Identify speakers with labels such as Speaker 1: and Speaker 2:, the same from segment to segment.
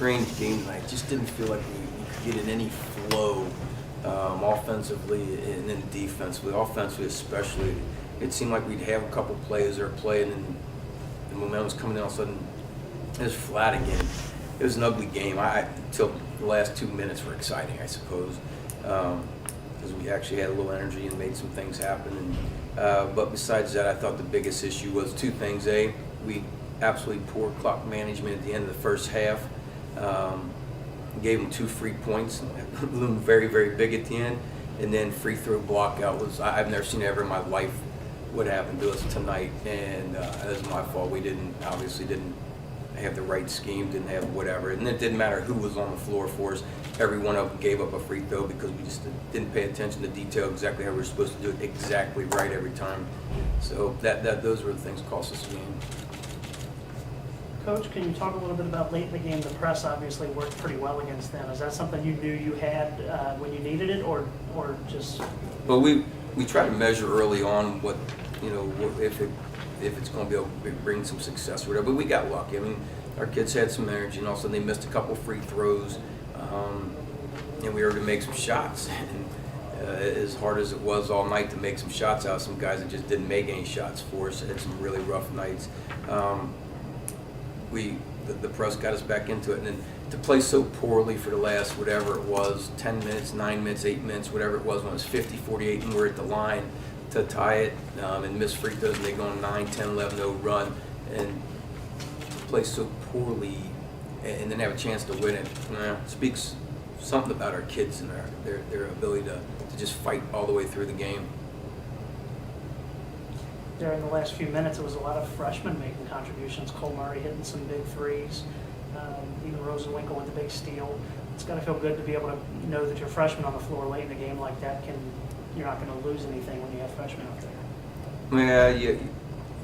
Speaker 1: strange game tonight. Just didn't feel like we could get in any flow offensively and then defensively. Offensively especially, it seemed like we'd have a couple plays or play, and then the momentum was coming in, all of a sudden it was flat again. It was an ugly game. Until the last 2 minutes were exciting, I suppose, because we actually had a little energy and made some things happen. And, but besides that, I thought the biggest issue was two things. A, we absolutely poor clock management at the end of the first half. Gave them 2 free points, loomed very, very big at the end. And then free throw block out was, I've never seen it ever in my life what happened to us tonight. And it was my fault. We obviously didn't have the right scheme, didn't have whatever. And it didn't matter who was on the floor for us. Every one of them gave up a free throw because we just didn't pay attention to detail exactly how we were supposed to do it exactly right every time. So those were the things that cost us the game.
Speaker 2: Coach, can you talk a little bit about late in the game? The press obviously worked pretty well against them. Is that something you knew you had when you needed it, or just?
Speaker 1: Well, we try to measure early on what, if it's going to be able to bring some success or whatever. But we got lucky. I mean, our kids had some energy, and also they missed a couple free throws, and we were able to make some shots. And as hard as it was all night to make some shots out of some guys that just didn't make any shots for us, had some really rough nights. The press got us back into it, and then to play so poorly for the last whatever it was, 10 minutes, 9 minutes, 8 minutes, whatever it was, when it was 50-48 and we're at the line to tie it, and miss free throws, and they go on 9, 10, 11-0 run, and play so poorly and then have a chance to win it, speaks something about our kids and their ability to just fight all the way through the game.
Speaker 2: During the last few minutes, it was a lot of freshmen making contributions. Cole Murray hitting some big threes. Even Rosenwinkel with the big steal. It's got to feel good to be able to know that your freshmen on the floor late in the game like that you're not going to lose anything when you have freshmen out there.
Speaker 1: Yeah,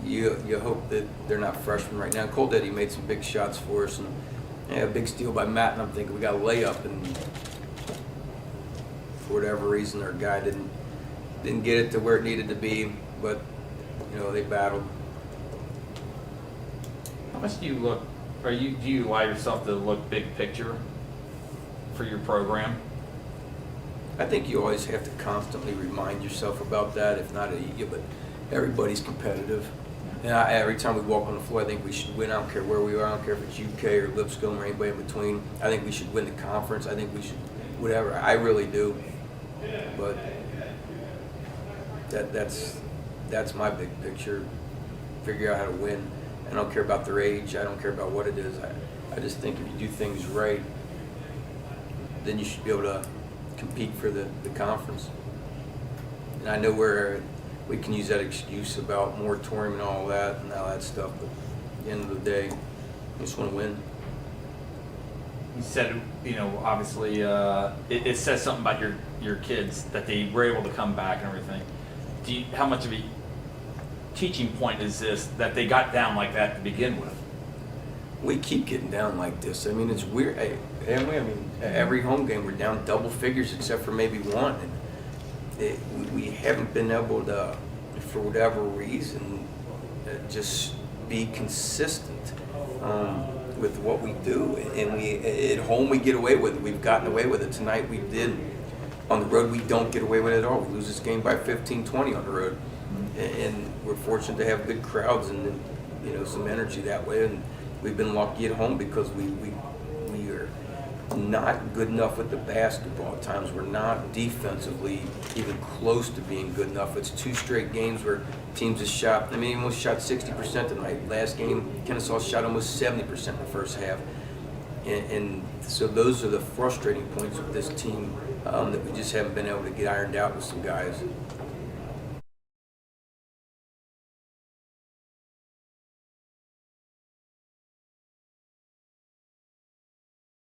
Speaker 1: you hope that they're not freshmen right now. Cole did. He made some big shots for us, and a big steal by Matt, and I'm thinking we got a layup, and for whatever reason our guy didn't get it to where it needed to be, but they battled.
Speaker 3: How much do you look, do you allow yourself to look big picture for your program?
Speaker 1: I think you always have to constantly remind yourself about that, if not you, but everybody's competitive. And every time we walk on the floor, I think we should win. I don't care where we are. I don't care if it's UK or Lipscomb or anybody in between. I think we should win the conference. I think we should, whatever. I really do. But that's my big picture. Figure out how to win. I don't care about their age. I don't care about what it is. I just think if you do things right, then you should be able to compete for the conference. And I know we can use that excuse about moratorium and all that stuff, but at the end of the day, I just want to win.
Speaker 3: You said, obviously it says something about your kids that they were able to come back and everything. How much of a teaching point is this, that they got down like that to begin with?
Speaker 1: We keep getting down like this. I mean, it's weird. Every home game we're down double figures except for maybe one. And we haven't been able to, for whatever reason, just be consistent with what we do. And at home we get away with it. We've gotten away with it. Tonight we did. On the road, we don't get away with it at all. We lose this game by 15-20 on the road. And we're fortunate to have good crowds and some energy that way. And we've been lucky at home because we are not good enough with the basketball at times. We're not defensively even close to being good enough. It's 2 straight games where teams have shot, almost shot 60% tonight. Last game, Kennesaw shot almost 70% in the first half. And so those are the frustrating points with this team that we just haven't been able to get ironed out with some guys.